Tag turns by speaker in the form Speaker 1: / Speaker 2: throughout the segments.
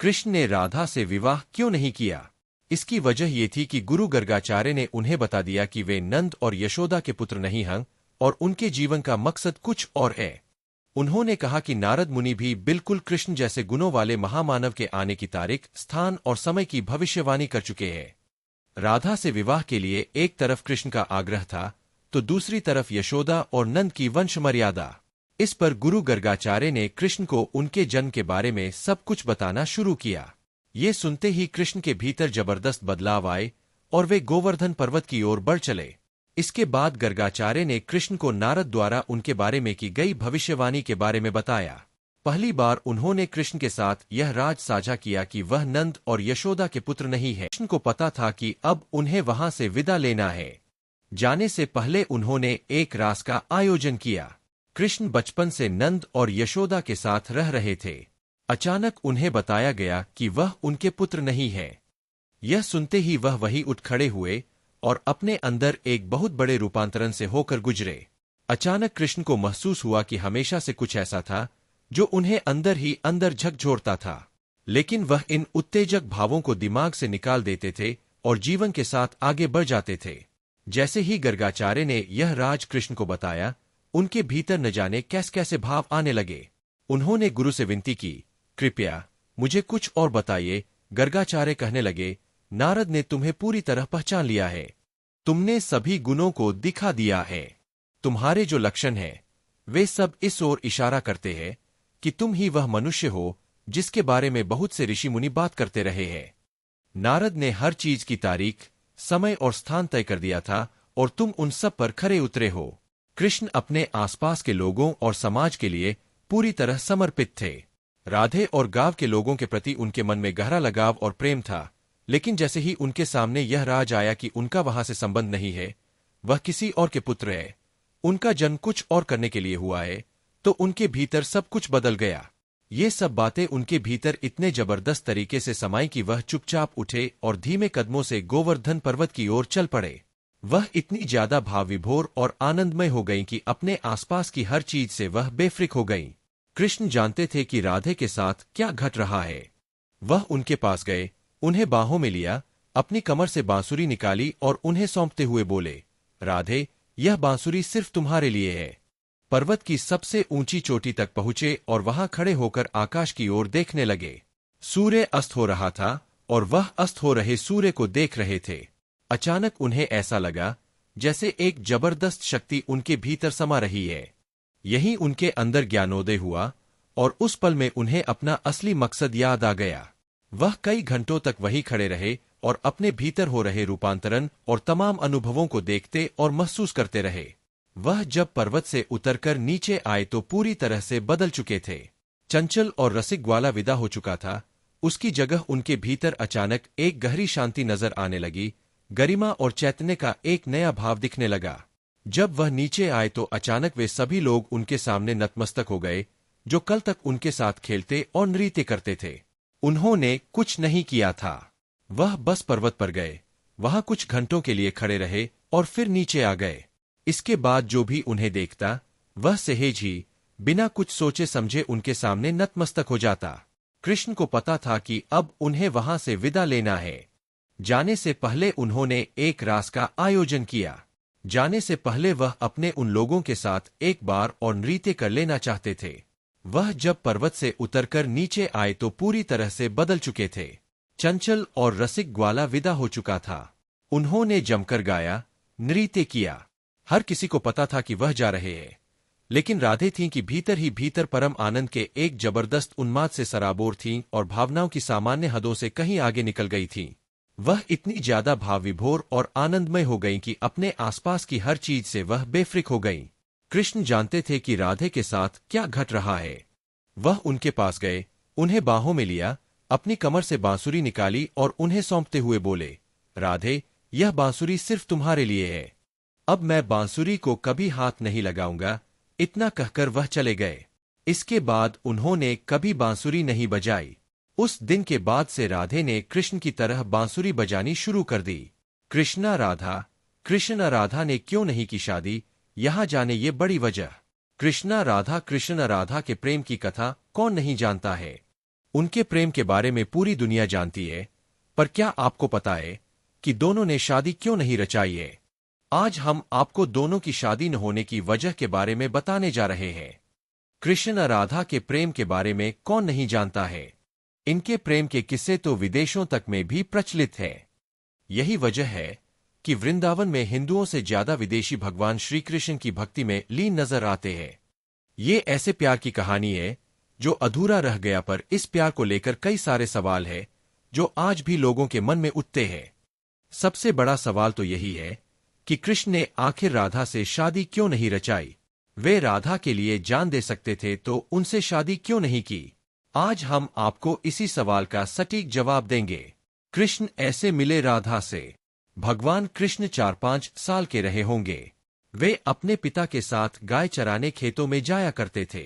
Speaker 1: कृष्ण ने राधा से विवाह क्यों नहीं किया? इसकी वजह ये थी कि गुरु गर्गाचार्य ने उन्हें बता दिया कि वे नंद और यशोदा के पुत्र नहीं हैं और उनके जीवन का मकसद कुछ और है। उन्होंने कहा कि नारद मुनि भी बिल्कुल कृष्ण जैसे गुणों वाले महामानव के आने की तारीख, स्थान और समय की भविष्यवाणी कर चुके हैं। राधा से विवाह के लिए एक तरफ कृष्ण का आग्रह था तो दूसरी तरफ यशोदा और नंद की वंश मर्यादा। इस पर गुरु गर्गाचार्य ने कृष्ण को उनके जन्म के बारे में सब कुछ बताना शुरू किया। ये सुनते ही कृष्ण के भीतर जबरदस्त बदलाव आए और वे गोवर्धन पर्वत की ओर बढ़ चले। इसके बाद गर्गाचार्य ने कृष्ण को नारद द्वारा उनके बारे में की गई भविष्यवाणी के बारे में बताया। पहली बार उन्होंने कृष्ण के साथ यह राज साझा किया कि वह नंद और यशोदा के पुत्र नहीं है। कृष्ण को पता था कि अब उन्हें वहां से विदा लेना है। जाने से पहले उन्होंने एक रास का आयोजन किया। कृष्ण बचपन से नंद और यशोदा के साथ रह रहे थे। अचानक उन्हें बताया गया कि वह उनके पुत्र नहीं है। यह सुनते ही वह वहीं उठ खड़े हुए और अपने अंदर एक बहुत बड़े रूपांतरण से होकर गुजरे। अचानक कृष्ण को महसूस हुआ कि हमेशा से कुछ ऐसा था जो उन्हें अंदर ही अंदर झकझोरता था, लेकिन वह इन उत्तेजक भावों को दिमाग से निकाल देते थे और जीवन के साथ आगे बढ़ जाते थे। जैसे ही गर्गाचार्य ने यह राज कृष्ण को बताया, उनके भीतर न जाने कैसे कैसे भाव आने लगे। उन्होंने गुरु से विनती की, कृपया मुझे कुछ और बताइए। गर्गाचार्य कहने लगे, नारद ने तुम्हें पूरी तरह पहचान लिया है। तुमने सभी गुणों को दिखा दिया है। तुम्हारे जो लक्षण हैं वे सब इस ओर इशारा करते हैं कि तुम ही वह मनुष्य हो जिसके बारे में बहुत से ऋषि मुनि बात करते रहे हैं। नारद ने हर चीज की तारीख, समय और स्थान तय कर दिया था और तुम उन सब पर खरे उतरे हो। कृष्ण अपने आसपास के लोगों और समाज के लिए पूरी तरह समर्पित थे। राधे और गांव के लोगों के प्रति उनके मन में गहरा लगाव और प्रेम था, लेकिन जैसे ही उनके सामने यह राज आया कि उनका वहां से संबंध नहीं है, वह किसी और के पुत्र है, उनका जन्म कुछ और करने के लिए हुआ है, तो उनके भीतर सब कुछ बदल गया। ये सब बातें उनके भीतर इतने जबरदस्त तरीके से समाई कि वह चुपचाप उठे और धीमे कदमों से गोवर्धन पर्वत की ओर चल पड़े। वह इतनी ज्यादा भाव विभोर और आनंदमय हो गईं कि अपने आसपास की हर चीज से वह बेफ्रिक हो गईं। कृष्ण जानते थे कि राधे के साथ क्या घट रहा है। वह उनके पास गए, उन्हें बाहों में लिया, अपनी कमर से बांसुरी निकाली और उन्हें सौंपते हुए बोले, राधे, यह बांसुरी सिर्फ तुम्हारे लिए है। पर्वत की सबसे ऊंची चोटी तक पहुंचे और वहां खड़े होकर आकाश की ओर देखने लगे। सूर्य अस्त हो रहा था और वह अस्त हो रहे सूर्य को देख रहे थे। अचानक उन्हें ऐसा लगा जैसे एक जबरदस्त शक्ति उनके भीतर समा रही है। यही उनके अंदर ज्ञानोदय हुआ और उस पल में उन्हें अपना असली मकसद याद आ गया। वह कई घंटों तक वहीं खड़े रहे और अपने भीतर हो रहे रूपांतरण और तमाम अनुभवों को देखते और महसूस करते रहे। वह जब पर्वत से उतरकर नीचे आए तो पूरी तरह से बदल चुके थे। चंचल और रसिक ग्वाला विदा हो चुका था। उसकी जगह उनके भीतर अचानक एक गहरी शांति नजर आने लगी। गरिमा और चैतन्य का एक नया भाव दिखने लगा। जब वह नीचे आए तो अचानक वे सभी लोग उनके सामने नतमस्तक हो गए, जो कल तक उनके साथ खेलते और नृत्य करते थे। उन्होंने कुछ नहीं किया था। वह बस पर्वत पर गए, वहां कुछ घंटों के लिए खड़े रहे और फिर नीचे आ गए। इसके बाद जो भी उन्हें देखता, वह सहज ही बिना कुछ सोचे समझे उनके सामने नतमस्तक हो जाता। कृष्ण को पता था कि अब उन्हें वहां से विदा लेना है। जाने से पहले उन्होंने एक रास का आयोजन किया। जाने से पहले वह अपने उन लोगों के साथ एक बार और नृत्य कर लेना चाहते थे। वह जब पर्वत से उतरकर नीचे आए तो पूरी तरह से बदल चुके थे। चंचल और रसिक ग्वाला विदा हो चुका था। उन्होंने जमकर गाया, नृत्य किया। हर किसी को पता था कि वह जा रहे हैं, लेकिन राधे थीं कि भीतर ही भीतर परम आनंद के एक जबरदस्त उन्माद से सराबोर थीं और भावनाओं की सामान्य हदों से कहीं आगे निकल गई थीं। वह इतनी ज्यादा भाव विभोर और आनंदमय हो गईं कि अपने आसपास की हर चीज से वह बेफ्रिक हो गईं। कृष्ण जानते थे कि राधे के साथ क्या घट रहा है। वह उनके पास गए, उन्हें बाहों में लिया, अपनी कमर से बांसुरी निकाली और उन्हें सौंपते हुए बोले, राधे, यह बांसुरी सिर्फ तुम्हारे लिए है। अब मैं बांसुरी को कभी हाथ नहीं लगाऊंगा। इतना कहकर वह चले गए। इसके बाद उन्होंने कभी बांसुरी नहीं बजाई। उस दिन के बाद से राधे ने कृष्ण की तरह बांसुरी बजानी शुरू कर दी। कृष्णा राधा ने क्यों नहीं की शादी, यहां जाने ये बड़ी वजह। कृष्णा राधा के प्रेम की कथा कौन नहीं जानता है। उनके प्रेम के बारे में पूरी दुनिया जानती है, पर क्या आपको पता है कि दोनों ने शादी क्यों नहीं रचाई है? आज हम आपको दोनों की शादी न होने की वजह के बारे में बताने जा रहे हैं। कृष्ण और राधा के प्रेम के बारे में कौन नहीं जानता है? इनके प्रेम के किस्से तो विदेशों तक में भी प्रचलित है। यही वजह है कि वृंदावन में हिंदुओं से ज्यादा विदेशी भगवान श्री कृष्ण की भक्ति में लीन नजर आते हैं। ये ऐसे प्यार की कहानी है जो अधूरा रह गया, पर इस प्यार को लेकर कई सारे सवाल है जो आज भी लोगों के मन में उठते हैं। सबसे बड़ा सवाल तो यही है कि कृष्ण ने आखिर राधा से शादी क्यों नहीं रचाई? वे राधा के लिए जान दे सकते थे तो उनसे शादी क्यों नहीं की? आज हम आपको इसी सवाल का सटीक जवाब देंगे। कृष्ण ऐसे मिले राधा से। भगवान कृष्ण 4-5 साल के रहे होंगे। वे अपने पिता के साथ गाय चराने खेतों में जाया करते थे।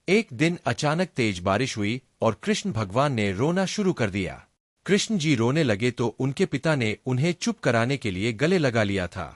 Speaker 1: एक दिन अचानक तेज बारिश हुई और कृष्ण भगवान ने रोना शुरू कर दिया। कृष्ण जी रोने लगे तो उनके पिता ने उन्हें चुप कराने के लिए गले लगा लिया था।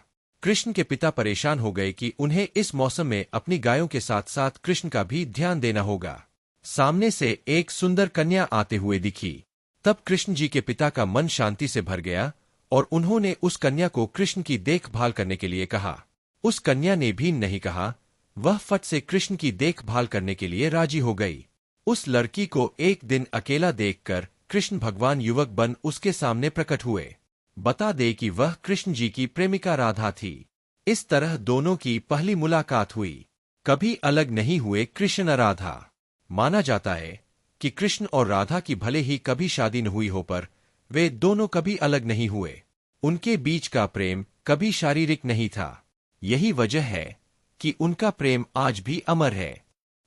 Speaker 1: कृष्ण के पिता परेशान हो गए कि उन्हें इस मौसम में अपनी गायों के साथ साथ कृष्ण का भी ध्यान देना होगा। सामने से एक सुंदर कन्या आते हुए दिखी। तब कृष्ण जी के पिता का मन शांति से भर गया और उन्होंने उस कन्या को कृष्ण की देखभाल करने के लिए कहा। उस कन्या ने भी नहीं कहा, वह फट से कृष्ण की देखभाल करने के लिए राजी हो गई। उस लड़की को एक दिन अकेला देखकर कृष्ण भगवान युवक बन उसके सामने प्रकट हुए। बता दे कि वह कृष्ण जी की प्रेमिका राधा थी। इस तरह दोनों की पहली मुलाकात हुई। कभी अलग नहीं हुए कृष्ण और राधा। माना जाता है कि कृष्ण और राधा की भले ही कभी शादी न हुई हो, पर वे दोनों कभी अलग नहीं हुए। उनके बीच का प्रेम कभी शारीरिक नहीं था। यही वजह है कि उनका प्रेम आज भी अमर है।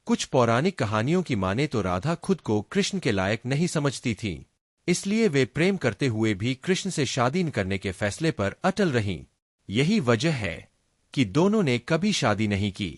Speaker 1: कुछ पौराणिक कहानियों की माने तो राधा खुद को कृष्ण के लायक नहीं समझती थीं, इसलिए वे प्रेम करते हुए भी कृष्ण से शादी न करने के फैसले पर अटल रहीं। यही वजह है कि दोनों ने कभी शादी नहीं की।